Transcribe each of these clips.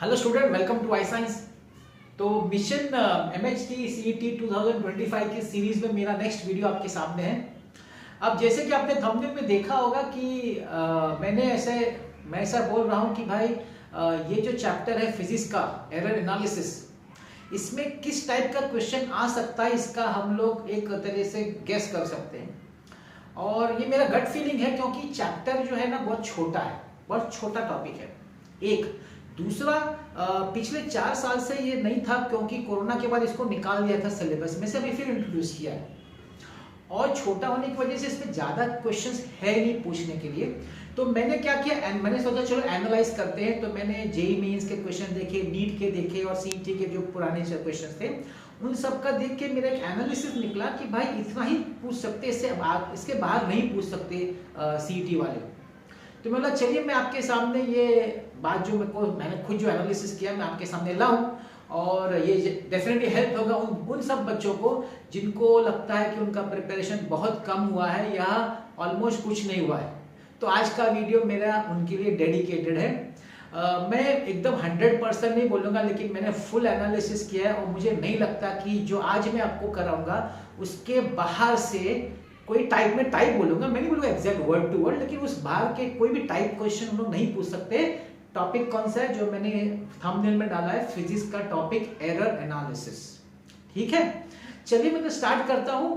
Hello student, welcome to I science. तो mission MHT CET 2025 की series में मेरा नेक्स्ट वीडियो आपके सामने है। अब जैसे कि आपने थंबनेल में देखा होगा कि मैं ऐसा बोल रहा हूँ कि भाई ये जो चैप्टर है फिजिक्स का एरर एनालिसिस, इसमें किस टाइप का क्वेश्चन आ सकता है इसका हम लोग एक तरह से गेस कर सकते हैं। और ये मेरा गट फीलिंग है क्योंकि चैप्टर जो है ना बहुत छोटा है, बहुत छोटा टॉपिक है। एक दूसरा, पिछले 4 साल से ये नहीं था क्योंकि कोरोना के बाद इसको निकाल दिया था सिलेबस में से, अभी फिर इंट्रोड्यूस किया है। और छोटा होने की वजह से इसमें ज़्यादा क्वेश्चंस है नहीं पूछने के लिए। तो मैंने क्या किया, मैंने सोचा चलो एनालाइज करते हैं। तो मैंने जेईई मेंस के क्वेश्चन देखे, नीट के देखे और सीईटी के जो पुराने क्वेश्चन थे उन सब का देख के मेरा एक एनालिसिस निकला कि भाई इतना ही पूछ सकते, इसके बाहर नहीं पूछ सकते सीईटी वाले। तो मैं बोला चलिए मैं आपके सामने ये बात जो मैंने खुद जो एनालिसिस किया मैं आपके सामने लाऊं, और ये डेफिनेटली हेल्प होगा उन सब बच्चों को जिनको लगता है कि उनका प्रिपरेशन बहुत कम हुआ है या ऑलमोस्ट कुछ नहीं हुआ है। तो आज का वीडियो मेरा उनके लिए डेडिकेटेड है। मैं एकदम 100% नहीं बोलूँगा, लेकिन मैंने फुल एनालिसिस किया है और मुझे नहीं लगता कि जो आज मैं आपको कराऊंगा उसके बाहर से कोई टाइप में टाइप बोलूंगा, मैं नहीं बोलूंगा एग्जैक्ट वर्ड टू वर्ड, लेकिन उस बाहर के कोई भी टाइप क्वेश्चन हम लोग नहीं पूछ सकते। टॉपिक कौन सा है जो मैंने थंबनेल में डाला है, फिजिक्स का टॉपिक एरर एनालिसिस। ठीक है, चलिए मैं तो स्टार्ट करता हूँ।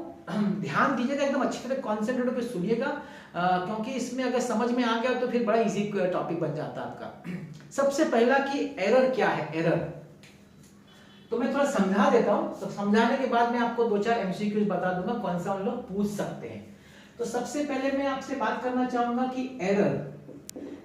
ध्यान दीजिएगा, एकदम अच्छी तरह कॉन्सेंट्रेट होकर सुनिएगा, क्योंकि इसमें अगर समझ में आ गया तो फिर बड़ा इजी टॉपिक बन जाता है आपका। सबसे पहला कि एरर क्या है। एरर तो मैं थोड़ा समझा देता हूं, तो समझाने के बाद मैं आपको 2-4 MCQs बता दूंगा कौन सा हम लोग पूछ सकते हैं। तो सबसे पहले मैं आपसे बात करना चाहूंगा कि एरर,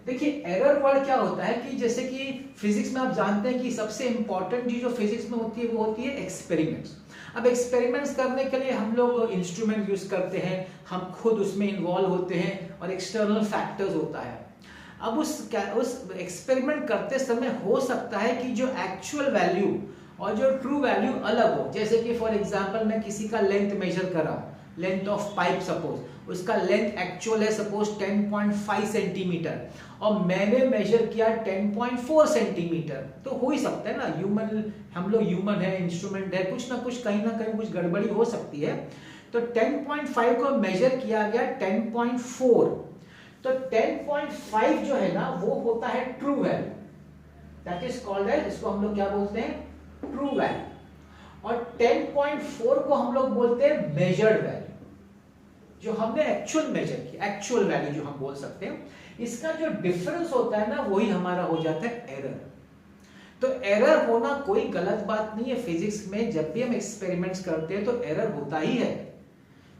देखिए एरर वर्ड क्या होता है कि जैसे कि फिजिक्स में आप जानते हैं कि सबसे इंपॉर्टेंट चीज जो फिजिक्स में होती है वो होती है एक्सपेरिमेंट्स। अब एक्सपेरिमेंट्स करने के लिए हम लोग इंस्ट्रूमेंट यूज करते हैं, हम खुद उसमें इन्वॉल्व होते हैं और एक्सटर्नल फैक्टर्स होता है। अब उस एक्सपेरिमेंट करते समय हो सकता है कि जो एक्चुअल वैल्यू और जो ट्रू वैल्यू अलग हो। जैसे कि फॉर एग्जांपल मैं किसी का लेंथ मेजर कर रहा हूं, लेंथ ऑफ पाइप सपोज, उसका लेंथ एक्चुअल है सपोज 10.5 सेंटीमीटर और मैंने मेजर किया 10.4 सेंटीमीटर। तो हो ही सकता है ना, हम लोग ह्यूमन है, इंस्ट्रूमेंट है, कुछ ना कुछ कहीं ना कहीं कुछ गड़बड़ी हो सकती है। तो 10.5 को मेजर किया गया 10.4, तो 10.5 जो है ना वो होता है true value, that is called as, इसको हम लोग क्या बोलते हैं, ट्रू वैल्यू। और 10.4 को हम लोग बोलते हैं मेजर्ड वैल्यू, जो हमने एक्चुअल मेजर किया, एक्चुअल वैल्यू जो हम बोल सकते हैं। इसका जो डिफरेंस होता है ना वही हमारा हो जाता है एरर। तो एरर होना कोई गलत बात नहीं है फिजिक्स में, जब भी हम एक्सपेरिमेंट्स करते हैं तो एरर होता ही है।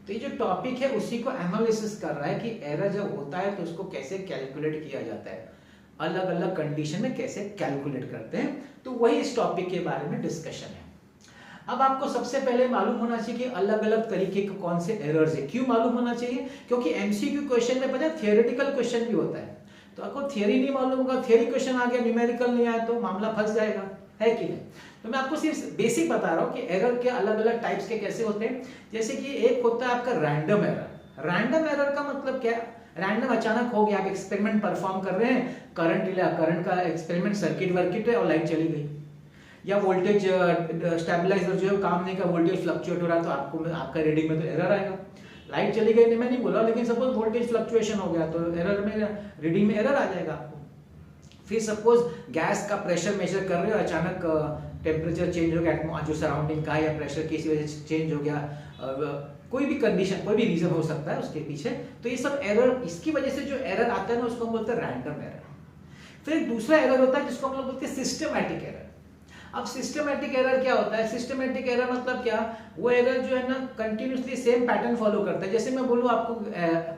तो ये जो टॉपिक है उसी को एनालिसिस कर रहा है कि एरर जब होता है तो उसको कैसे कैलकुलेट किया जाता है, अलग अलग कंडीशन में कैसे कैलकुलेट करते हैं। तो वही इस टॉपिक के बारे में डिस्कशन है। अब आपको सबसे पहले मालूम होना चाहिए कि अलग अलग तरीके के कौन से एरर्स है। क्यों मालूम होना चाहिए? क्योंकि MCQ क्वेश्चन में पता है थियोरेटिकल क्वेश्चन भी होता है। तो आपको थियोरी नहीं मालूम होगा, थियोरी क्वेश्चन आ गया, न्यूमेरिकल नहीं आया तो मामला फंस जाएगा, है कि नहीं। तो मैं आपको सिर्फ बेसिक बता रहा हूँ कि एरर के अलग अलग टाइप्स के कैसे होते हैं। जैसे कि एक होता है आपका रैंडम एरर। रैंडम एरर का मतलब क्या है? रैंडम अचानक हो गया, आप एक्सपेरिमेंट परफॉर्म कर रहे हैं, करंट का एक्सपेरिमेंट सर्किट वर्किट है और लाइट चली गई, या वोल्टेज स्टेबलाइजर जो है काम नहीं का, वोल्टेज फ्लक्चुएट हो रहा है तो आपका रीडिंग में तो एरर आएगा। लाइट चली गई नहीं, मैं नहीं बोला, लेकिन सपोज वोल्टेज फ्लक्चुएशन हो गया तो एरर में, रीडिंग में एरर आ जाएगा आपको। फिर सपोज गैस का प्रेशर मेजर कर रहे हो, अचानक टेम्परेचर चेंज हो गया जो सराउंडिंग का है, या प्रेशर किसी वजह से चेंज हो गया, कोई भी कंडीशन, कोई भी रीजन हो सकता है उसके पीछे। तो ये सब एरर, इसकी वजह से जो एरर आता है ना उसको हम बोलते हैं रैंडम एरर। फिर एक दूसरा एरर होता है जिसको हम लोग बोलते हैं सिस्टमैटिक एरर। अब सिस्टमैटिक एरर क्या होता है? सिस्टमैटिक एरर मतलब क्या? वो एरर जो है ना कंटिन्यूसली सेम पैटर्न फॉलो करता है। जैसे मैं बोलूँ आपको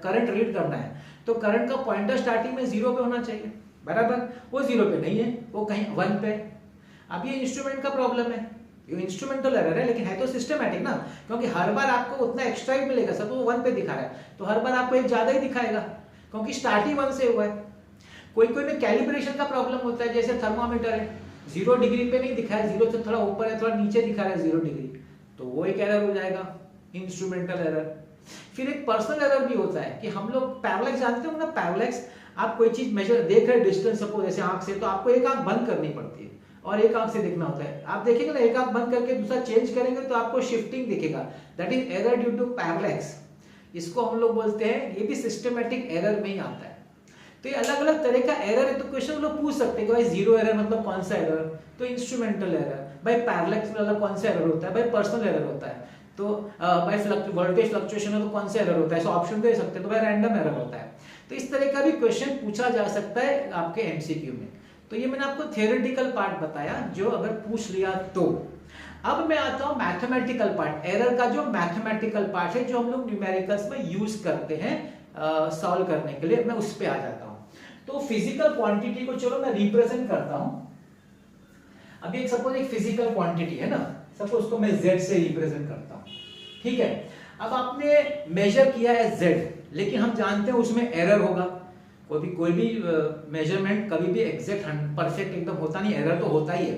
करंट रीड करना है तो करंट का पॉइंटर स्टार्टिंग में 0 पे होना चाहिए, बराबर। वो 0 पे नहीं है, वो कहीं 1 पे। अब ये इंस्ट्रूमेंट का प्रॉब्लम है, ये इंस्ट्रूमेंटल एरर है, लेकिन है तो सिस्टमैटिक ना, क्योंकि हर बार आपको उतना एक्स्ट्रा ही मिलेगा। सब वो 1 पे दिखा रहा है तो हर बार आपको एक ज्यादा ही दिखाएगा, क्योंकि स्टार्ट ही 1 से हुआ है। कोई कोई में कैलिब्रेशन का प्रॉब्लम होता है, जैसे थर्मामीटर है, 0 डिग्री पे नहीं दिखाया, 0 से थोड़ा ऊपर है, थोड़ा नीचे दिखा रहा है 0 डिग्री, तो वो एक एरर हो जाएगा, इंस्ट्रूमेंटल एरर। फिर एक पर्सनल एरर भी होता है कि हम लोग पैरालैक्स जानते हो ना, पैरालैक्स आप कोई चीज मेजर देख रहे डिस्टेंस सपोज ऐसे आंख से, तो आपको एक आंख बंद करनी पड़ती है और एक आंख से देखना होता है। आप देखेंगे ना, एक आंख बंद करके दूसरा चेंज करेंगे तो आपको शिफ्टिंग दिखेगा, that is error due to parallax. इसको हम लोग बोलते हैं, ये भी सिस्टमैटिक एरर में ही आता है। तो ये अलग अलग तरह का एरर है। तो क्वेश्चन लोग पूछ सकते हैं कि भाई जीरो एरर मतलब कौन सा एरर, तो इंस्ट्रूमेंटल एरर। भाई पैरेलैक्स वाला कौन सा एरर होता है, भाई पर्सनल एरर होता है। तो भाई वोल्टेज फ्लक्चुएशन है तो कौन सा एरर होता है, सो ऑप्शन दे सकते हैं, तो भाई रैंडम एरर होता है। तो इस तरह का भी क्वेश्चन पूछा जा सकता है आपके एमसीक्यू में। तो ये मैंने आपको थियोरेटिकल पार्ट बताया जो अगर पूछ लिया तो। अब मैं आता हूं मैथमेटिकल पार्ट, एरर का जो मैथमेटिकल पार्ट है जो हम लोग न्यूमेरिकल्स में यूज करते हैं सॉल्व करने के लिए, मैं उस पे आ जाता हूं। तो फिजिकल क्वांटिटी को चलो मैं रिप्रेजेंट करता हूं। अभी एक सपोज एक फिजिकल क्वांटिटी है ना, सपोज उसको मैं z से रिप्रेजेंट करता हूं, ठीक है। अब आपने मेजर किया है z, लेकिन हम जानते हैं उसमें एरर होगा। कोई भी मेजरमेंट कभी भी एग्जैक्ट परफेक्ट एकदम होता नहीं, एरर तो होता ही है।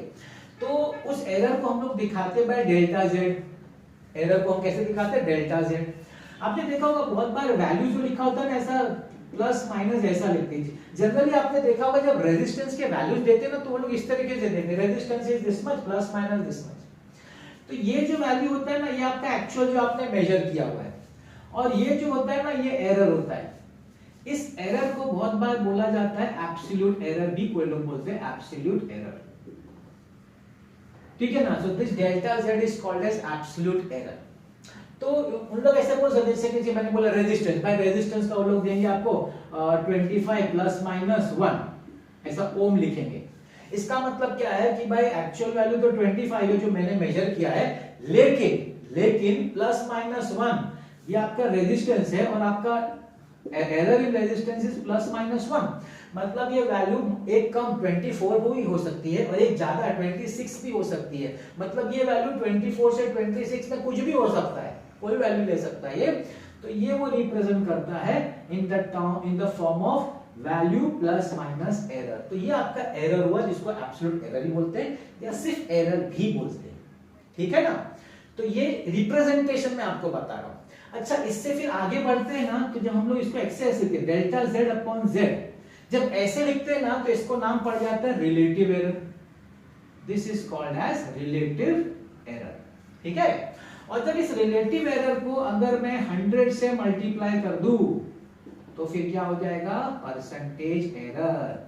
तो उस एरर को हम लोग दिखाते हैं बाय डेल्टा z। एरर को हम कैसे दिखाते हैं, डेल्टा z। आपने देखा होगा बहुत बार वैल्यू जो लिखा होता है ना, ऐसा प्लस माइनस ऐसा लिखते हैं। जनरली आपने देखा होगा जब रेजिस्टेंस के वैल्यूज देते हैं ना, तो वो लोग इस तरीके से देते हैं, resistance is this much plus minus this much. तो ये जो वैल्यू होता है ना, ये आपका एक्चुअल जो आपने मेजर किया हुआ है, और ये जो होता है ना, ये एरर होता है। इस एरर को बहुत बार बोला जाता है एब्सोल्यूट एरर, भी कोई लोग बोलते हैं एब्सोल्यूट एरर, ठीक है ना। So this delta z is called as absolute error. तो उन लोग ऐसे बोल सकते हैं, जैसे मैंने बोला रेजिस्टेंस, भाई रेजिस्टेंस का वो लोग देंगे आपको 25 प्लस माइनस 1 ऐसा ओम लिखेंगे। इसका मतलब क्या है कि भाई एक्चुअल वैल्यू तो 25 है जो मैंने मेजर किया है, लेकिन प्लस माइनस 1 ये आपका रेजिस्टेंस है, और आपका error in resistance is plus minus 1। मतलब ये वैल्यू एक कम 24 भी हो सकती है और एक ज्यादा 26 भी हो सकती है। मतलब ये वैल्यू 24 से 26 में कुछ भी हो सकता है, कोई वैल्यू ले सकता है ये। तो ये वो रिप्रेजेंट करता है in the form of value plus minus error. तो ये आपका एरर हुआ, जिसको एब्सोल्यूट एरर ही बोलते हैं या सिर्फ एरर भी बोलते हैं, ठीक है ना। तो ये रिप्रेजेंटेशन में आपको बता रहा हूं। अच्छा, इससे फिर आगे बढ़ते हैं ना, तो जब हम लोग इसको ऐसे लिखते हैं डेल्टा z अपॉन z, जब ऐसे लिखते हैं ना तो इसको नाम पड़ जाता है relative error. This is called as relative error, ठीक है। और जब इस रिलेटिव एरर को अगर मैं 100 से मल्टीप्लाई कर दूं तो फिर क्या हो जाएगा, परसेंटेज एरर।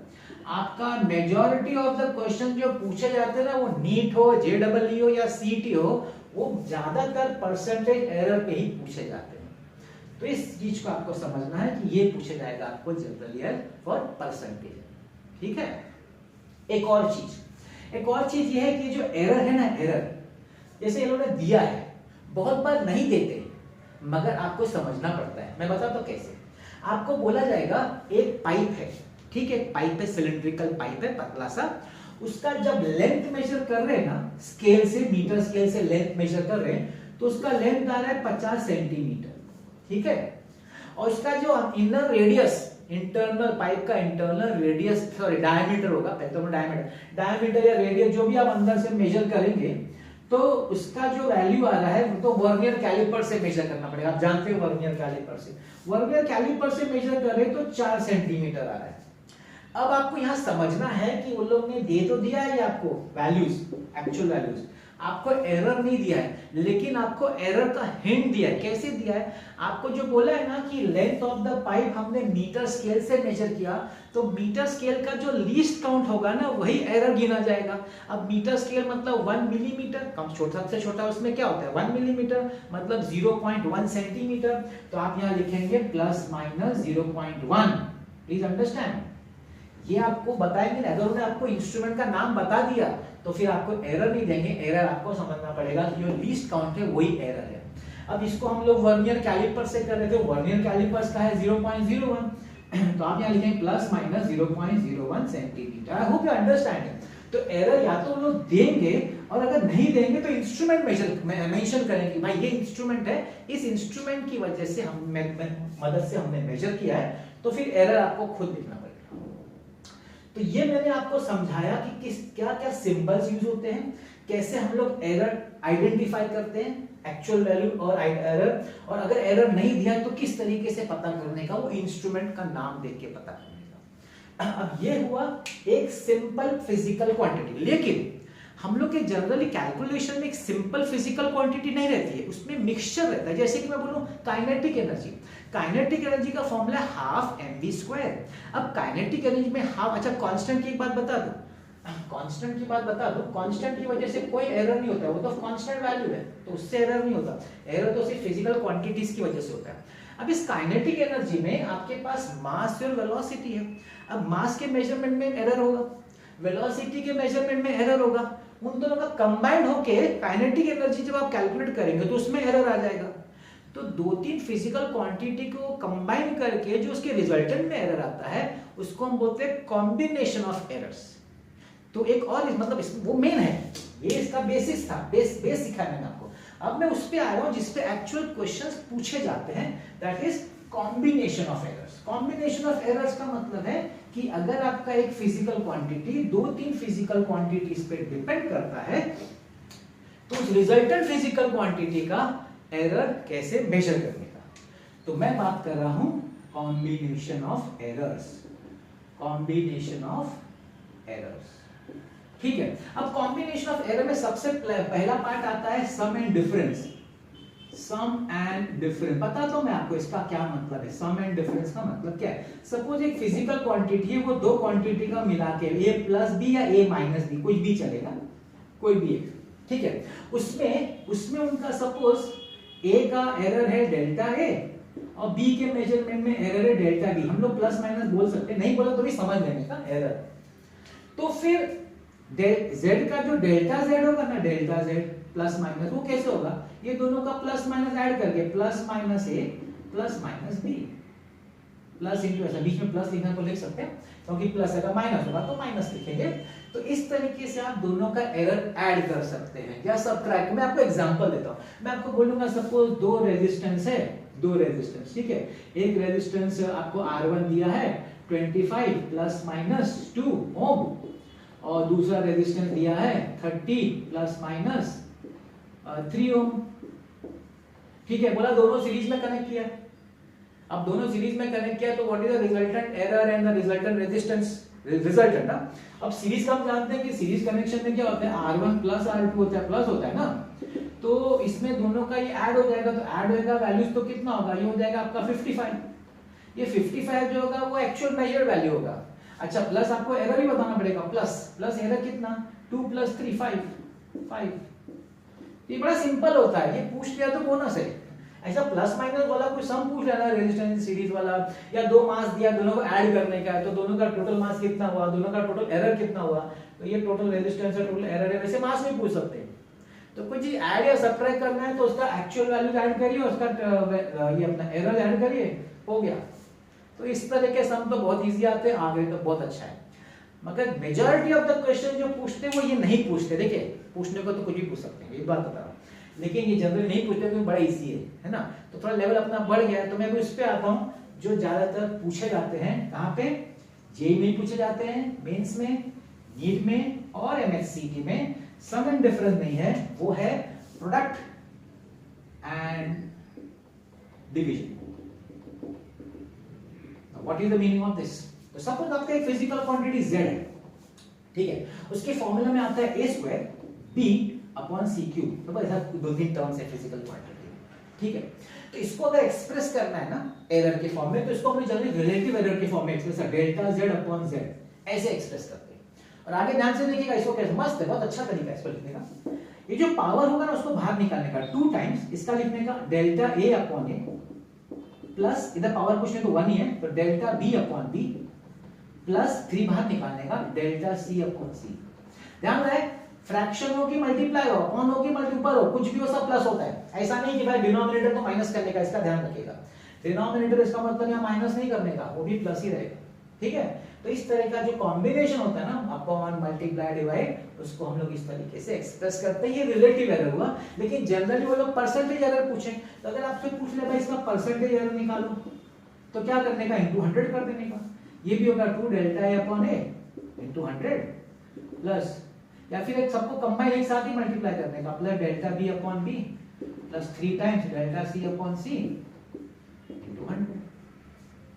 आपका मेजॉरिटी ऑफ द क्वेश्चन जो पूछे जाते हैं ना, वो नीट हो, जेईई हो या सीईटी हो, वो ज्यादातर परसेंटेज एरर पे ही पूछे जाते हैं। तो इस चीज को आपको समझना है कि ये पूछा जाएगा आपको जनरली फॉर परसेंटेज, ठीक है। एक और चीज ये है कि जो एरर है ना, एरर जैसे इन्होंने दिया है, बहुत बार नहीं देते मगर आपको समझना पड़ता है। मैं बताता हूं कैसे। आपको बोला जाएगा एक पाइप है, ठीक है, पाइप है, सिलिंड्रिकल पाइप है पतला सा, उसका जब लेंथ मेजर कर रहे हैं ना, स्केल से, मीटर स्केल से लेंथ मेजर कर रहे हैं, तो उसका लेंथ आ रहा है 50 सेंटीमीटर, ठीक है। और उसका जो इनर रेडियस, इंटरनल पाइप का इंटरनल रेडियस, सॉरी डायमीटर होगा, पहले तो डायमीटर या रेडियस जो भी आप अंदर से मेजर करेंगे, तो उसका जो वैल्यू आ रहा है वो तो वर्नियर कैलिपर से मेजर करना पड़ेगा। आप जानते हो वर्नियर कैलिपर से मेजर कर रहे तो 4 सेंटीमीटर आ रहा है। अब आपको यहां समझना है कि वो लोग ने दे तो दिया है आपको वैल्यूज, एक्चुअल वैल्यूज, आपको एरर नहीं दिया है, लेकिन आपको एरर का हिंट दिया है। कैसे दिया है, आपको जो बोला है ना कि लेंथ ऑफ द पाइप हमने मीटर स्केल से मेजर किया, तो मीटर स्केल का जो लीस्ट काउंट होगा ना, वही एरर गिना जाएगा। अब मीटर स्केल मतलब 1 मिलीमीटर, कम छोटा से छोटा उसमें क्या होता है 1 मिलीमीटर, मतलब 0.1 सेंटीमीटर। तो आप यहाँ लिखेंगे प्लस माइनस 0.1। प्लीज अंडरस्टैंड, ये आपको बताएंगे ना, अगर उन्होंने आपको इंस्ट्रूमेंट का नाम बता दिया तो फिर आपको एरर नहीं देंगे, एरर आपको समझना पड़ेगा कि जो लीस्ट काउंट है वही एरर है। अब इसको हम लोग वर्नियर कैलिपर से कर रहे थे, वर्नियर कैलिपर्स का है 0.01, तो आप यहाँ लिखेंगे plus minus 0.01 centimetre. I hope you understand. तो एरर या तो लोग देंगे, और अगर नहीं देंगे तो इंस्ट्रूमेंट मेंशन करेंगे, भाई ये इंस्ट्रूमेंट है, इस इंस्ट्रूमेंट की वजह से मदद से हमने मेजर किया है, तो फिर एरर आपको खुद लिखना पड़ेगा। तो ये मैंने आपको समझाया कि क्या क्या सिंबल्स यूज होते हैं, कैसे हम लोग एरर आइडेंटिफाई करते हैं, एक्चुअल वैल्यू और एरर, और अगर एरर नहीं दिया तो किस तरीके से पता करने का, वो इंस्ट्रूमेंट का नाम देख के पता करने का। अब ये हुआ एक सिंपल फिजिकल क्वांटिटी, लेकिन हम लोग के जनरली कैलकुलेशन में एक सिंपल फिजिकल क्वांटिटी नहीं रहती है, उसमें मिक्सचर रहता है। जैसे कि मैं बोलूं काइनेटिक एनर्जी, काइनेटिक एनर्जी का फॉर्मूला हाफ mv²। अब काइनेटिक एनर्जी में हाफ, अच्छा कांस्टेंट की एक बात बता दो, कांस्टेंट की बात बता दो, कांस्टेंट की वजह से कोई एरर नहीं होता, वो तो कांस्टेंट वैल्यू है तो उससे एरर नहीं होता, एरर तो सिर्फ फिजिकल क्वांटिटीज की वजह से होता है। अब इस काइनेटिक एनर्जी में आपके पास मास और वेलोसिटी है। अब मास के मेजरमेंट में एरर होगा, वेलोसिटी के मेजरमेंट में एरर होगा, उन दोनों का कंबाइंड होके काइनेटिक एनर्जी जब आप कैलकुलेट करेंगे तो उसमें एरर आ जाएगा। तो दो तीन फिजिकल क्वांटिटी को कंबाइन करके जो उसके रिजल्टेंट में एरर आता है उसको हम बोलते हैं कॉम्बिनेशन ऑफ एरर्स। तो एक और मतलब वो मेन है, ये इसका बेसिक्स था, बेस सिखाया मैंने आपको। अब मैं उस पे आ रहा हूं जिस पे एक्चुअल क्वेश्चंस पूछे जाते हैं, that is combination of errors. Combination of errors का मतलब है कि अगर आपका एक फिजिकल क्वांटिटी दो तीन फिजिकल क्वांटिटीज पे डिपेंड करता है तो उस रिजल्टेंट फिजिकल क्वांटिटी का एरर कैसे मेजर करने का। तो मैं बात कर रहा हूं combination of errors, combination of errors, ठीक है। अब कॉम्बिनेशन ऑफ एरर में सबसे पहला पार्ट आता है sum and difference. Sum and difference बता दो मैं आपको इसका क्या मतलब है। सम एंड डिफरेंस का मतलब क्या है? सपोज एक फिजिकल क्वांटिटी है, वो दो क्वांटिटी का मिला के a प्लस बी या a माइनस बी, कुछ भी चलेगा, कोई भी एक, ठीक है। उसमें उनका सपोज a का एरर है डेल्टा a और b के मेजरमेंट में एरर है डेल्टा b। हम लोग प्लस माइनस बोल सकते हैं, नहीं बोला तो भी समझ लेने का एरर। तो फिर z का जो डेल्टा z होगा ना, डेल्टा z प्लस माइनस, वो कैसे होगा? ये दोनों का प्लस माइनस ऐड करके plus minus a plus minus b, plus into ऐसा बीच में प्लस लिखना तो लिख सकते हैं क्योंकि प्लस अगर माइनस होगा तो माइनस लिखेंगे। तो इस तरीके से आप दोनों का एरर ऐड कर सकते हैं या सबट्रैक्ट। मैं आपको एग्जांपल देता हूं, मैं आपको बोलूंगा सपोज दो रेजिस्टेंस है, दो रेजिस्टेंस, ठीक है। एक रेजिस्टेंस आपको R1 दिया है 25 प्लस माइनस 2 ओम और दूसरा रेजिस्टेंस दिया है 30 प्लस माइनस 3 ओम, ठीक है। बोला दोनों सीरीज में कनेक्ट किया। अब दोनों सीरीज में कनेक्ट किया तो what is the resultant error and the resultant resistance? Resultant ना, अब सीरीज का हम जानते हैं कि सीरीज कनेक्शन में क्या होता है, R1 प्लस R2 होता है, प्लस होता है ना। तो इसमें दोनों का ये ऐड हो जाएगा, तो ऐड होएगा वैल्यूज तो कितना होगा, ये हो जाएगा आपका 55। ये 55 जो होगा वो एक्चुअल मेजर्ड वैल्यू होगा। अच्छा प्लस आपको एरर ही बताना पड़ेगा, प्लस एरर कितना, 2 प्लस 3 5। ये बड़ा सिंपल होता है, ये पूछ लिया तो बोनस है। ऐसा प्लस माइनस वाला कोई सम पूछ रहा है रेजिस्टेंस सीरीज वाला, या दो मास दिया दोनों को ऐड करने का है तो दोनों का टोटल मास कितना हुआ, दोनों का टोटल एरर कितना हुआ, तो ये टोटल रेजिस्टेंस है, टोटल एरर है, वैसे मास में पूछ सकते हैं। तो कोई चीज ऐड या सब्ट्रैक्ट करना है तो उसका एक्चुअल वैल्यू ऐड करिए, उसका ये अपना एरर ऐड करिए, हो गया। तो इस तरह के सम तो बहुत इजी आते हैं, आगे तो बहुत अच्छा है। मगर मेजॉरिटी ऑफ द क्वेश्चन जो पूछते हैं वो ये नहीं पूछते। देखिए पूछने को तो कुछ भी पूछ सकते हैं, ये बात बता रहा हूँ, लेकिन ये जनरली नहीं पूछते क्योंकि बड़ा इजी है ना। तो थोड़ा लेवल अपना बढ़ गया है, तो मैं इस पे आता हूँ जो ज्यादातर पूछे जाते हैं। कहाँ पे? जेईई में पूछे जाते हैं, मेंस में, नीट में और एमएससीटी में। सम एंड डिफरेंस नहीं है, वो है product and division. What is the meaning of this? तो सपोज आपका एक फिजिकल क्वांटिटी z है, ठीक है, उसके फॉर्मूला में आता है a square b upon C cube. तो ऐसा दो तीन टर्म्स है फिजिकल क्वांटिटी, ठीक है। तो इसको अगर एक्सप्रेस करना है ना एरर के फॉर्म में, तो इसको हम जनरली रिलेटिव एरर के फॉर्म में एक्सप्रेस करते हैं, डेल्टा z अपॉन z ऐसे एक्सप्रेस करते हैं। और आगे ध्यान से देखिएगा, इसको कैसे मस्त है, बहुत अच्छा तरीका है इसको लिखने का। ये जो पावर होगा ना उसको बाहर निकालने का 2 टाइम्स इसका लिखने का delta a upon a plus, इधर पावर कुछ नहीं तो 1 ही है, तो delta b upon b plus 3 बाहर निकालने का डेल्टा c अपॉन c। ध्यान रहे फ्रैक्शन हो कि मल्टीप्लाई हो, अपॉन हो कि मल्टीपल हो, कुछ भी हो सब प्लस होता है। ऐसा नहीं कि भाई डिनोमिनेटर तो माइनस करने का, इसका ध्यान रखिएगा। डिनोमिनेटर इसका मतलब यहाँ माइनस नहीं करने का, वो भी प्लस ही रहेगा, ठीक है। तो इस तरह का जो कॉम्बिनेशन होता है ना, अपॉन मल्टीप्लाई डिवाइड, उसको हम लोग इस तरीके से एक्सप्रेस करते हैं। ये रिलेटिव एरर हुआ, लेकिन जनरली वो लोग परसेंटेज एरर पूछे, तो अगर आपसे पूछ ले भाई इसका परसेंटेज एरर निकालो, तो क्या करने का, इंटू 100 कर देने का। ये भी होगा 2 delta a upon a into 100 plus, या फिर एक सबको कंबाइन एक साथ ही मल्टीप्लाई करने का, plus delta b upon b plus 3 times delta c upon c into 100,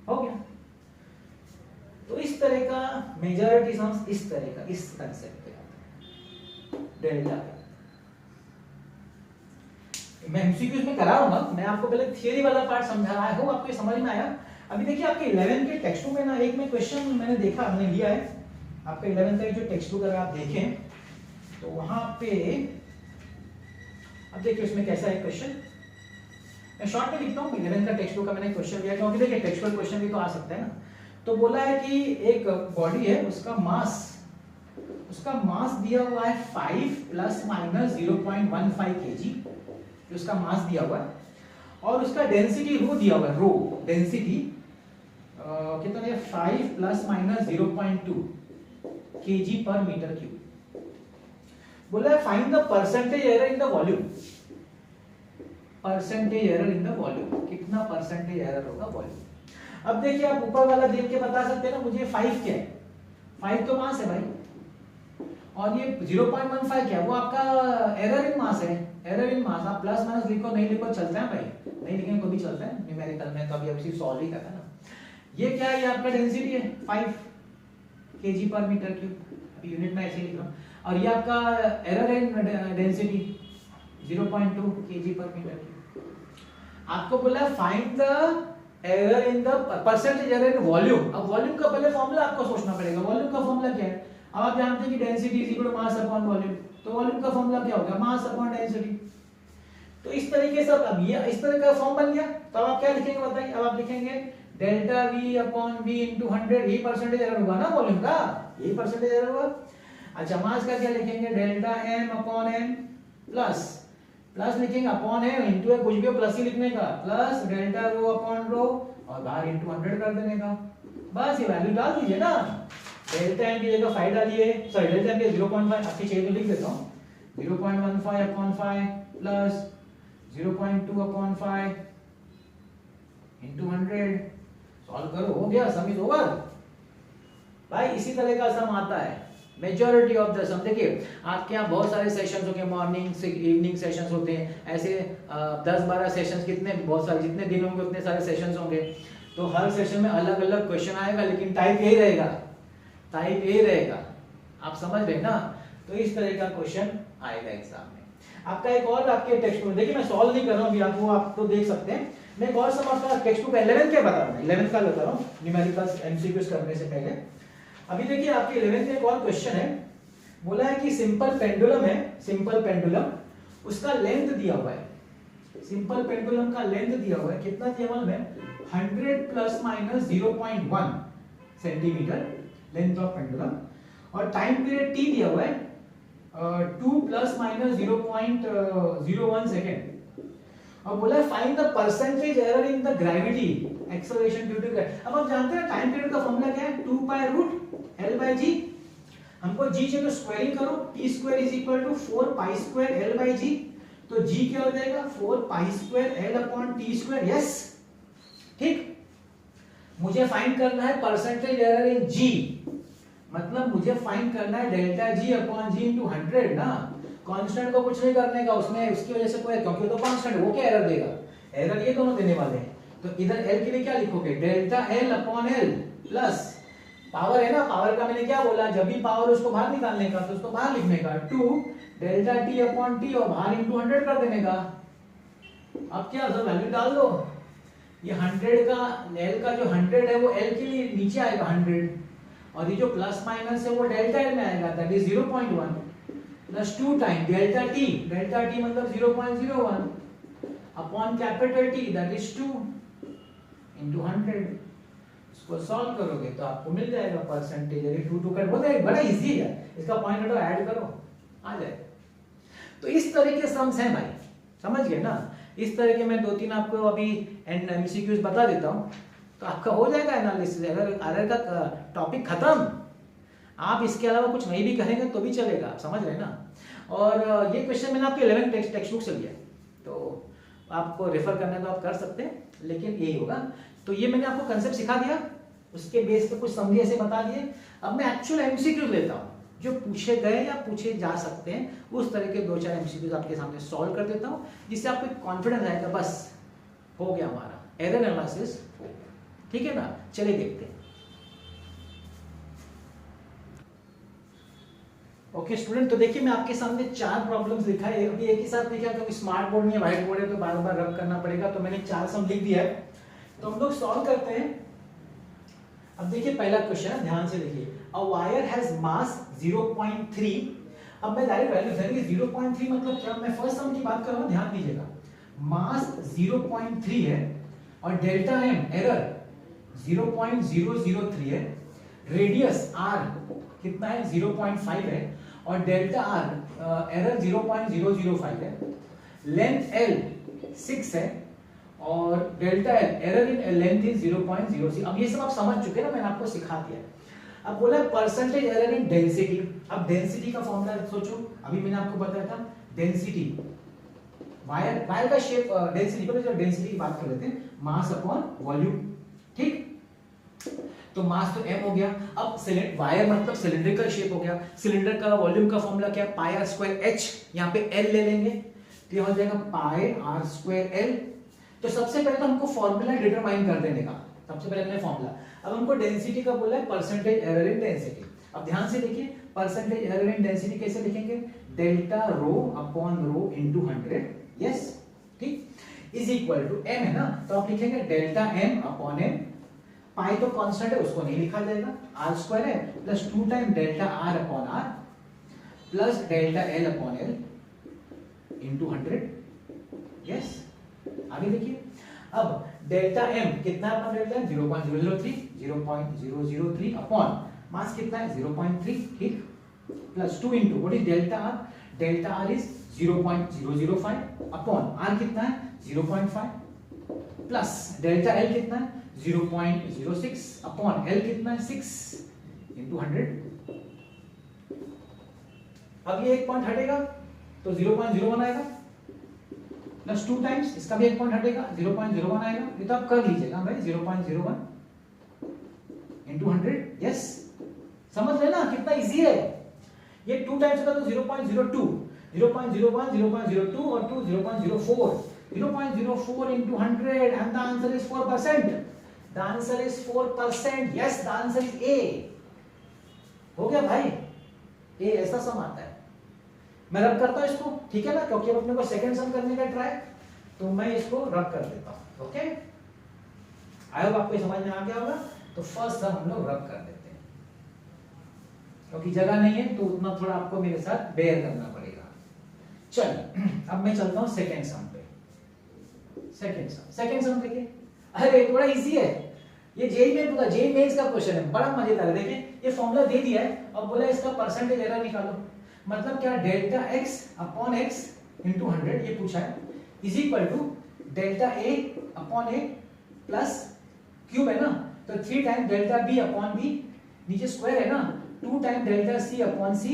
हो गया। तो इस तरह का मेजॉरिटी सम्स इस तरह का, इस कंसेप्ट पे आता है डेल्टा। मैं एमसीक्यूज में कराऊंगा, मैं आपको पहले थियरी वाला पार्ट समझा रहा हूं, आपको ये समझ में आया। अभी देखिए आपके 11 के टेक्स्ट बुक में ना एक में क्वेश्चन मैंने देखा, हमने लिया है आपका 11 का जो टेक्स्ट बुक अगर आप देखें तो वहां पे अब देखिए उसमें कैसा है क्वेश्चन। मैं शॉर्ट में लिखता हूँ, 11 का टेक्स्ट बुक का मैंने क्वेश्चन लिया क्योंकि देखिए टेक्सचुअल क्वेश्चन भी तो आ सकता है ना। तो बोला है कि एक बॉडी है, उसका मास दिया हुआ है 5 ± 0.15 kg, उसका मास दिया हुआ है, और उसका डेंसिटी रो दिया हुआ है, रो डेंसिटी कितना है 5 ± 0.2 kg पर मीटर क्यूब। बोला है find the percentage error in the volume, percentage error in the volume, कितना परसेंटेज एरर होगा वॉल्यूम। अब देखिए आप ऊपर वाला देख के बता सकते हैं ना मुझे 5 क्या है, 5 तो मास है भाई, और ये 0.15 क्या है, वो आपका एरर इन मास है, एरर इन मास। आप प्लस माइनस लिखो नहीं लिखो चलता है भाई, नहीं लिखेंगे तो भी चलता है, न्यूमेरिकल में कभी अब सिर्फ सॉल्व ही करता है ना। ये क्या है, ये आपका डेंसिटी है 5 kg पर मीटर क्यूब, अभी यूनिट में ऐसे ही लिख रहा हूं, और ये आपका एरर इन डेंसिटी 0.2 kg पर मीटर क्यूब। आपको बोला find the error in the percentage error in volume. अब वॉल्यूम का पहले फॉर्मूला आपको सोचना पड़ेगा, वॉल्यूम का फॉर्मूला क्या है। अब आप जानते हैं कि density is equal to mass upon volume, तो वॉल्यूम का फॉर्मूला क्या होगा, मास अपॉन डेंसिटी। तो इस तरीके से अब ये इस तरह का फॉर्म बन गया, तो अब आप क्या लिखेंगे बताइए। अब आप लिखेंगे delta V upon V into 100, यही परसेंटेज एरर होगा ना वॉल्यूम का, यही परसेंटेज एरर होगा। अच्छा मास का क्या लिखेंगे, delta M upon M plus लिखेंगे अपॉन है इंटू है, कुछ भी प्लस ही लिखने का, प्लस डेल्टा रो अपॉन रो और बाहर इंटू 100 कर देने का, बस ये वैल्यू डाल दीजिए ना। डेल्टा एम की जगह 5 डालिए, सॉरी डेल्टा एम की 0.5 आपकी चाहिए तो लिख देता हूँ, 0.15 upon 5 plus 0.2 upon 5 into 100, solve करो, हो गया, सम इज ओवर भाई। इसी तरह का सम आता है मेजॉरिटी ऑफ द सम। देखिए आपके यहाँ बहुत सारे सेशंस होंगे, मॉर्निंग से इवनिंग सेशंस होते हैं, ऐसे 10-12 सेशंस, कितने बहुत सारे, जितने दिन होंगे उतने सारे सेशंस होंगे, तो हर सेशन में अलग अलग क्वेश्चन आएगा, लेकिन टाइप यही रहेगा, टाइप यही रहेगा, आप समझ रहे ना। तो इस तरह का क्वेश्चन आएगा एग्जाम में। आपका एक और आपके टेक्स्ट बुक, देखिए मैं सॉल्व नहीं कर रहा हूँ, आपको आप तो देख सकते हैं। मैं एक और सम आपका टेक्स्ट बुक 11 के बता रहा हूँ, 11 का बता रहा हूँ न्यूमेरिकल्स एमसीक्यूज करने से पहले। अभी देखिए आपके 11 में एक और क्वेश्चन है, बोला है कि सिंपल पेंडुलम है, सिंपल पेंडुलम, उसका लेंथ दिया हुआ है, सिंपल पेंडुलम का लेंथ दिया हुआ है, कितना दिया हुआ है 100 ± 0.1 सेंटीमीटर लेंथ ऑफ पेंडुलम, और टाइम पीरियड t दिया हुआ है 2 ± 0.01 सेकेंड, और बोला है find the percentage error in the gravity acceleration due to gravity. अब आप जानते हैं टाइम पीरियड का फॉर्मूला क्या है, 2π√L/g, हमको g चाहिए तो स्क्वायरिंग करो, t² = 4π²L/g, तो g क्या हो जाएगा 4π²L/t², यस ठीक। मुझे फाइंड करना है परसेंटेज एरर इन g, मतलब मुझे फाइंड करना है delta g upon g into 100 ना, कांस्टेंट को कुछ नहीं करने का उसमें, उसकी वजह से कोई, क्योंकि तो कांस्टेंट, वो क्या एरर देगा, एरर ये दोनों देने वाले हैं। तो इधर l के लिए क्या लिखोगे, delta l upon l plus power है ना, पावर का मैंने क्या बोला, जब भी पावर उसको बाहर निकालने का तो उसको बाहर लिखने का, 2 डेल्टा t अपॉन t और बाहर इंटू 100 कर देने का। अब क्या सब वैल्यू डाल दो, ये 100 का l का जो 100 है वो l के लिए नीचे आएगा 100, और ये जो प्लस माइनस है वो डेल्टा l में आएगा, that is 0.1 plus 2 time delta t मतलब 0.01 upon capital T that is 2 into 100। इसको सॉल्व करोगे तो आपको मिल जाएगा परसेंटेज, ये 2 कर बोलते हैं, बड़ा इजी है, इसका पॉइंट हटाओ, ऐड करो, आ जाए। तो इस तरह के सम्स हैं भाई, समझ गए ना। इस तरह के मैं 2-3 आपको अभी एमसीक्यूज बता देता हूँ, तो आपका हो जाएगा एनालिसिस, अगर का टॉपिक खत्म। आप इसके अलावा कुछ नहीं भी करेंगे तो भी चलेगा, आप समझ रहे ना। और ये क्वेश्चन मैंने आपके 11 टेक्स्ट बुक से लिया, तो आपको रेफर करना है तो आप कर सकते हैं, लेकिन यही होगा। तो ये मैंने आपको कंसेप्ट सिखा दिया, उसके बेस पे कुछ समझी ऐसे बता दिए। अब मैं एक्चुअल एमसीक्यूज लेता हूँ जो पूछे गए या पूछे जा सकते हैं, उस तरह के 2-4 एमसीक्यूज आपके सामने सॉल्व कर देता हूँ, जिससे आपको कॉन्फिडेंस आएगा, बस हो गया हमारा एरर एनालिसिस, ठीक है ना। चलिए देखते हैं। ओके स्टूडेंट, तो देखिए मैं आपके सामने 4 प्रॉब्लम्स लिखा है, अभी एक ही साथ लिखा क्योंकि स्मार्ट बोर्ड में व्हाइट बोर्ड है तो बार बार रब करना पड़ेगा, तो मैंने 4 सम लिख दिया है। तो हम लोग सॉल्व करते हैं। अब देखिए पहला क्वेश्चन है, ध्यान से देखिए। अ वायर हैज मास 0.3। अब मैं डायरेक्ट वैल्यू देंगे 0.3 मतलब क्या, मैं फर्स्ट सम की बात कर रहा हूं, ध्यान दीजिएगा। मास 0.3 है और डेल्टा एम एरर 0.003 है, रेडियस आर कितना है 0.5 है और डेल्टा आर एरर 0.005 है, लेंथ एल 6 है और delta L error in length is 0.06। अब ये सब आप समझ चुके हैं ना, मैंने आपको सिखा दिया है। अब बोला परसेंटेज एरर इन डेंसिटी। अब डेंसिटी का फॉर्मूला सोचो, अभी मैंने आपको बताया था डेंसिटी वायर का शेप, डेंसिटी पर जो डेंसिटी की बात कर लेते हैं, मास अपॉन वॉल्यूम, ठीक। तो मास तो m हो गया। अब वायर मतलब सिलिंड्रिकल शेप हो गया, सिलिंडर का वॉल्यूम का फॉर्मूला क्या है, पाई आर स्क्वायर h, यहाँ पे l ले लेंगे तो यह हो जाएगा पाई आर स्क्वायर l। तो सबसे पहले तो हमको फॉर्मूला डिटरमाइन कर देने का, सबसे पहले हमने फॉर्मूला। अब हमको डेंसिटी का बोला है परसेंटेज एरर इन डेंसिटी। अब ध्यान से देखिए परसेंटेज एरर इन डेंसिटी कैसे लिखेंगे, delta rho upon rho into 100, yes ठीक, इज इक्वल टू m है ना, तो आप लिखेंगे delta m upon m। Pi तो कांस्टेंट है उसको नहीं लिखा जाएगा, आर स्क्वायर है plus 2 time delta R upon R plus delta L upon L into 100, yes. आगे देखिए, अब डेल्टा एम कितना है अपॉन डेल्टा 0.003 अपॉन मास कितना है 0.3, ठीक, plus 2 into what is delta R is 0.005 upon R कितना है 0.5 प्लस डेल्टा एल कितना है 0.06 अपॉन एल कितना है 6 इनटू 100। अब ये एक पॉइंट हटेगा तो 0.01 आएगा प्लस 2 टाइम्स इसका भी एक पॉइंट हटेगा 0.01 आएगा, ये तो आप कर लीजिएगा भाई 0.01 इनटू 100, यस। समझ रहे ना कितना इजी है ये, 2 टाइम्स होगा तो 0.02, 0.01, 0.02 और 2 0.04, 0.04 into 100 and the answer is 4%. The answer is 4%. Yes, the answer is A. हो गया भाई, A ऐसा सम आता है। मैं रब करता हूं इसको, ठीक है ना, क्योंकि अब अपने को सेकंड सम करने का ट्राई, तो मैं इसको रब कर देता हूं, ओके। आई होप आपको समझ में आ गया होगा। तो फर्स्ट सम हम लोग रब कर देते हैं, क्योंकि जगह नहीं है तो उतना थोड़ा आपको मेरे साथ बेयर करना पड़ेगा। चलिए अब मैं चलता हूं सेकंड सम पे। सेकंड सम देखिए, अरे थोड़ा इजी है ये, जेई में पूरा जेई मेंस का क्वेश्चन है, बड़ा मजेदार है। देखिए ये फॉर्मूला दे दिया है और बोला इसका परसेंटेज एरर निकालो, मतलब क्या, delta x upon x into 100 ये पूछा है, is equal to delta a upon a plus cube है ना, तो 3 time delta b upon b, नीचे स्क्वायर है ना, 2 time delta c upon c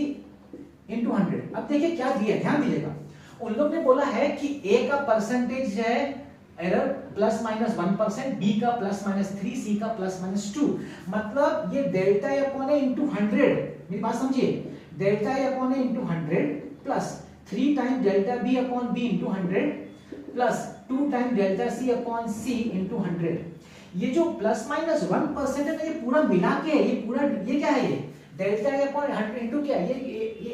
into 100। अब देखिए क्या दिया है, ध्यान दीजिएगा। उन लोग ने बोला है कि a का परसेंटेज है एरर प्लस माइनस 1%, बी का प्लस माइनस 3, सी का प्लस माइनस 2, मतलब ये delta A upon A into 100, मेरी बात समझिए, delta A upon A into 100 plus 3 time delta B upon B into 100 plus 2 time delta C upon C into 100। ये जो plus minus 1% है ना, ये पूरा मिला के ये पूरा, ये क्या है, ये डेल्टा ए अपॉन 100 इंटू क्या, ये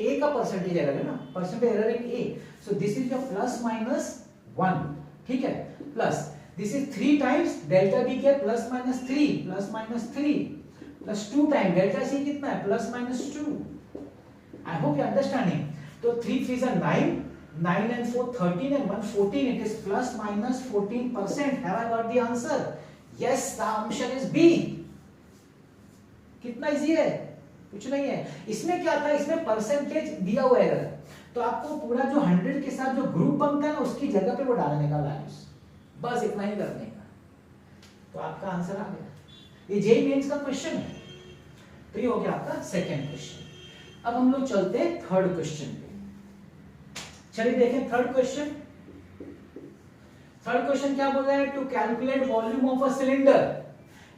ए का परसेंटेज एरर है ना, percentage error in a, so this is your plus minus 1, ठीक है, plus this is 3 times delta b क्या, plus minus 3 plus 2 time delta c कितना है, plus minus 2। I hope you understanding. तो 3 3 are 9 and 4 13 and 1 14, it is plus minus 14%. Have I got the answer? Yes, the option is B. कितना easy है, कुछ नहीं है। इसमें क्या था, इसमें परसेंटेज दिया हुआ है, तो आपको पूरा जो 100 के साथ जो ग्रुप बनता है ना, उसकी जगह पे वो डालने का वैल्यूज, बस इतना ही करने का, तो आपका आंसर आ गया। ये जेईई मेंस का क्वेश्चन है, तो ये हो गया आपका सेकंड क्वेश्चन। अब हम लोग चलते हैं थर्ड क्वेश्चन पे। चलिए देखें थर्ड क्वेश्चन। थर्ड क्वेश्चन क्या बोल रहा है, to calculate volume of a cylinder,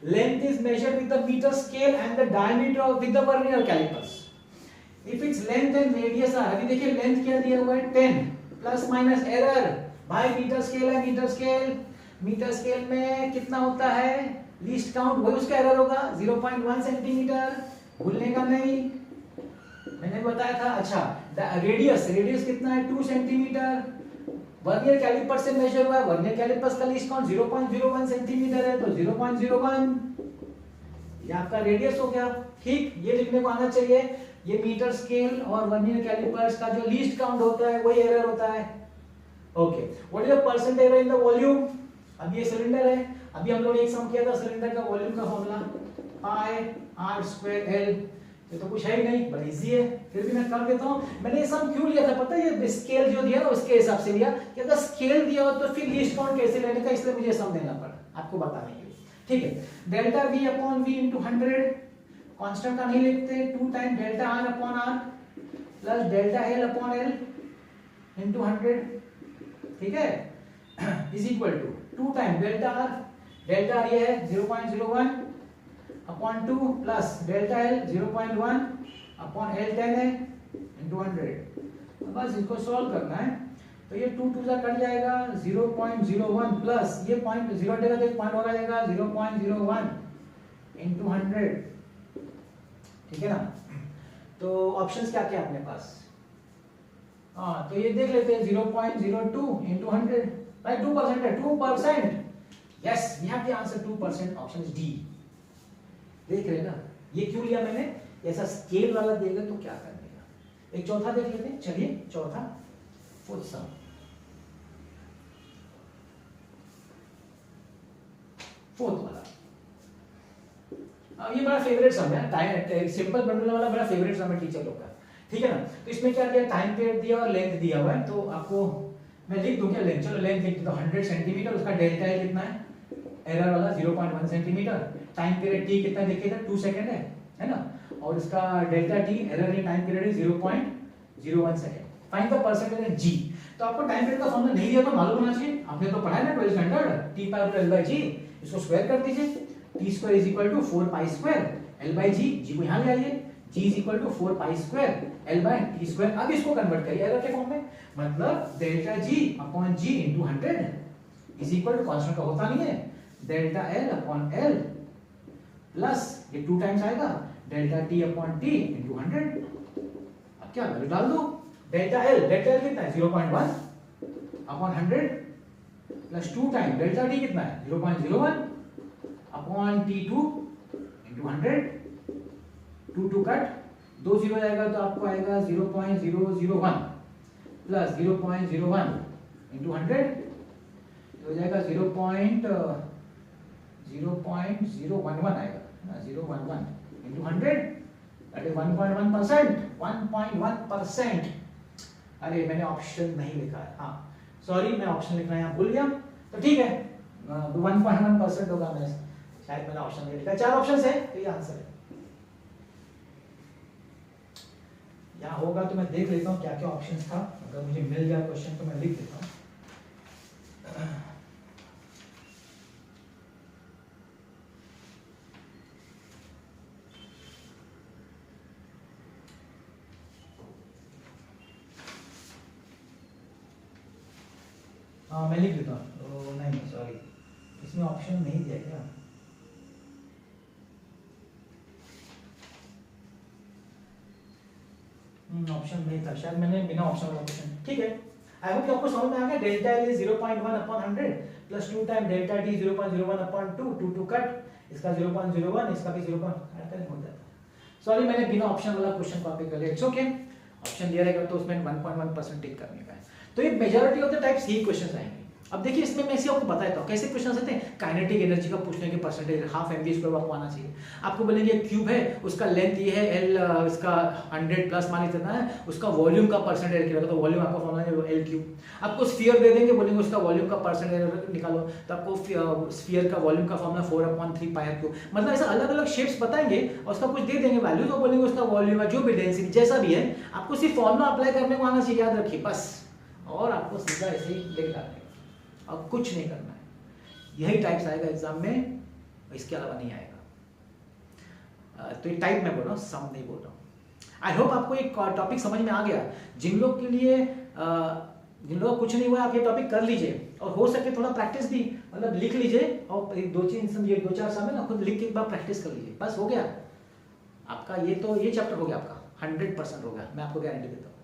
length is measured with the meter scale and the diameter of with the vernier calipers. If its length and radius are, अभी देखिए length क्या दिया हुआ है 10 प्लस माइनस एरर, भाई metre scale है, metre scale में कितना होता है, लीस्ट काउंट वही उसका एरर होगा 0.1 सेंटीमीटर, भूलने का नहीं। मैंने बताया था। अच्छा रेडियस कितना है 2 सेंटीमीटर। वर्नियर कैलिपर से मेजर हुआ है, वर्नियर कैलिपर्स का लीस्ट काउंट 0.01 सेंटीमीटर है, तो 0.01 ये आपका रेडियस हो गया। ठीक, ये लिखने को आना चाहिए। ये मीटर स्केल और वर्नियर कैलिपर्स का जो लीस्ट काउंट होता है वही एरर होता है। Okay, what is the percent error in the volume. अब ये सिलेंडर है, अभी हम लोग एक सम किया था सिलेंडर का वॉल्यूम का formula pi R square L. ये तो कुछ है ही नहीं, बड़ा इजी है, फिर भी मैं कर देता हूं। मैंने ये सम क्यों लिया था पता है, ये स्केल जो दिया ना उसके हिसाब से लिया कि अगर स्केल दिया हो तो फिर लीस्ट काउंट कैसे लेने का, इसलिए मुझे सम देना पड़ा आपको बताने के लिए। ठीक है, delta v upon v into 100 constant का नहीं लिखते, 2 time delta r upon r plus delta l upon l into 100। ठीक है, is equal to 2 time delta r ये है 0.01 upon 2 plus delta l 0.1 upon l 10 है इनटू 100। बस इसको सॉल्व करना है, तो ये 2 2 से कट जाएगा 0.01 प्लस ये पॉइंट 0 हटेगा तो एक पॉइंट हो जाएगा 0.01 इनटू 100। ठीक है ना, तो ऑप्शंस क्या क्या अपने पास। हाँ, तो ये देख लेते हैं 0.02 इनटू 100, राइट 2% है, 2%। Yes, we have the answer 2%, option is D. देख रहे ना, ये क्यों लिया मैंने, ऐसा स्केल वाला देगा तो क्या करने का। एक चौथा देख लेते हैं, चलिए चौथा फोर्थ सम। फोर्थ वाला ये बड़ा फेवरेट सम है, सिंपल बंडल वाला बड़ा फेवरेट सम है टीचर लोग का। ठीक है ना, तो इसमें क्या दिया, टाइम पीरियड दिया और लेंथ दिया हुआ है, तो आपको मैं लिख दूं क्या लेंथ, चलो लेंथ लिख देता हूं 100 सेंटीमीटर, उसका डेल्टा एल कितना है, एरर वाला 0.1 सेंटीमीटर, टाइम पीरियड टी कितना देखिए था 2 सेकंड है ना, और इसका delta t error in time period 0.01 second. Find the percentage in g. तो आपको टाइम पीरियड का फॉर्मूला नहीं दिया तो मालूम होना चाहिए, आपने तो पढ़ा है ना 12th standard, t pi root l by g, इसको स्क्वायर कर दीजिए, t square is equal to 4 pi square l by g, g को यहां ले आइए, g is equal to 4 pi square l by t square. अब इसको कन्वर्ट करिए एरर के फॉर्म में, मतलब delta g upon g into 100 is equal to constant का होता नहीं है, delta L upon l plus ये 2 टाइम्स आएगा delta T upon T into 100। अब क्या वैल्यू डाल दो, डेल्टा एल कितना है 0.1 upon 100 plus 2 time delta T कितना है 0.01 अपॉन t2 इनटू 100। 2 कट 2 0 जाएगा तो आपको आएगा 0.001 प्लस 0.01 इनटू 100 हो जाएगा 0.011 आएगा ना, 011 इनटू 100 दैट इज 1.1%, 1.1%। अरे मैंने ऑप्शन नहीं लिखा है, हाँ सॉरी, मैं ऑप्शन लिखना यहाँ भूल गया, तो ठीक है 1.1% होगा, मैं शायद मैंने ऑप्शन नहीं लिखा। 4 ऑप्शंस है तो ये आंसर है। यहाँ होगा तो मैं देख लेता हूँ क्या क्या ऑप्शंस था, अगर मुझे मिल जाए क्वेश्चन तो मैं लिख देता हूँ। हाँ मैं लिख देता हूँ, नहीं सॉरी, इसमें ऑप्शन नहीं दिया क्या, ऑप्शन नहीं था शायद, मैंने बिना ऑप्शन वाला क्वेश्चन। ठीक है, आई होप आपको समझ में आ गया। Delta L is 0.1 upon 100 plus 2 time delta T 0.01 upon 2, 2 cut, इसका 0.01, इसका भी 0.1 हो जाता है। सॉरी मैंने बिना ऑप्शन वाला क्वेश्चन कॉपी कर लिया, इट्स ओके। ऑप्शन दिया रहेगा तो उसमें 1.1% टिक करने का है। तो ये majority of the types he questions आएंगे। अब देखिए इसमें मैं इसे आपको बताता हूँ कैसे क्वेश्चन आते हैं। काइनेटिक एनर्जी का पूछने के percentage, half M V square आपको आना चाहिए। आपको बोलेंगे क्यूब है, उसका लेंथ ये है एल, इसका 100 प्लस मान लेना है, उसका वॉल्यूम का परसेंटेज निकालो, तो वॉल्यूम आपका फॉर्मूला है एल क्यूब। आपको स्फीयर दे देंगे, बोलेंगे उसका वॉल्यूम का परसेंटेज निकालो, तो आपको स्फीयर का वॉल्यूम का फॉर्मूला 4/3 पाई आर क्यूब। मतलब ऐसा अलग अलग शेप्स बताएंगे और उसका कुछ दे देंगे वैल्यू, तो बोलेंगे उसका वॉल्यूम है, जो भी डेंसिटी जैसा भी है, आपको सिर्फ फॉर्मूला अप्लाई करने को आना चाहिए, याद रखिए बस, और आपको सीधा ऐसे ही लिख डालने और कुछ नहीं करना है। यही टाइप्स आएगा एग्जाम में, इसके अलावा नहीं आएगा। तो ये टाइप मैं बोल रहा हूँ, सम नहीं बोल रहा हूँ। आई होप आपको एक टॉपिक समझ में आ गया। जिन लोग के लिए जिन लोग कुछ नहीं हुआ आप ये टॉपिक कर लीजिए, और हो सके थोड़ा प्रैक्टिस भी, मतलब लिख लीजिए, और 2-4 समय ना खुद लिख के एक बार प्रैक्टिस कर लीजिए, बस हो गया आपका। ये तो ये चैप्टर हो गया आपका। 100% होगा, मैं आपको गारंटी देता हूँ।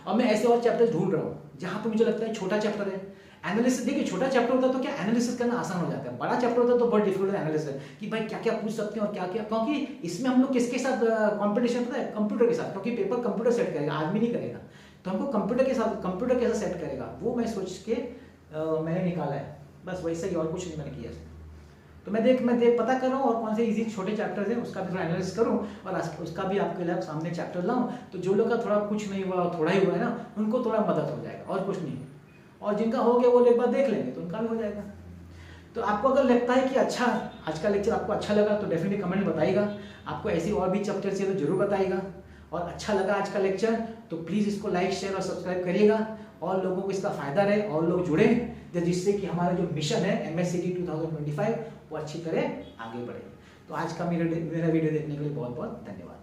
और मैं ऐसे और चैप्टर्स ढूंढ रहा हूँ जहाँ पे मुझे लगता है छोटा चैप्टर है, एनालिसिस, देखिए छोटा चैप्टर होता है तो क्या एनालिसिस करना आसान हो जाता है, बड़ा चैप्टर होता है तो बहुत डिफिकल्ट एनालिसिस कि भाई क्या क्या पूछ सकते हैं और क्या क्या, क्योंकि इसमें हम लोग किसके साथ कंपटीशन पता है, कंप्यूटर के साथ, क्योंकि पेपर कंप्यूटर सेट करेगा, आदमी नहीं करेगा, तो हमको कंप्यूटर के साथ, कंप्यूटर कैसे सेट करेगा वो मैं सोच के मैंने निकाला है, बस वैसे ही, और कुछ नहीं मैंने किया। तो मैं देख पता कर रहा हूँ और कौन से इजी छोटे चैप्टर्स हैं उसका भी थोड़ा एनालिसिस करूँ और उसका भी आपके लिए सामने चैप्टर लाऊँ, तो जो लोग का थोड़ा कुछ नहीं हुआ, थोड़ा ही हुआ है ना, उनको थोड़ा मदद हो जाएगा और कुछ नहीं, और जिनका हो गया वो एक बार देख लेंगे तो उनका भी हो जाएगा। तो आपको अगर लगता है कि अच्छा आज का लेक्चर आपको अच्छा लगा तो डेफिनेटली कमेंट में बताइएगा, आपको ऐसी और भी चैप्टर चाहिए तो जरूर बताइएगा, और अच्छा लगा आज का लेक्चर तो प्लीज़ इसको लाइक शेयर और सब्सक्राइब करिएगा, और लोगों को इसका फायदा रहे और लोग जुड़े, जिससे कि हमारा जो मिशन है MSCT 2025 वो अच्छी तरह आगे बढ़े। तो आज का मेरा वीडियो देखने के लिए बहुत बहुत धन्यवाद।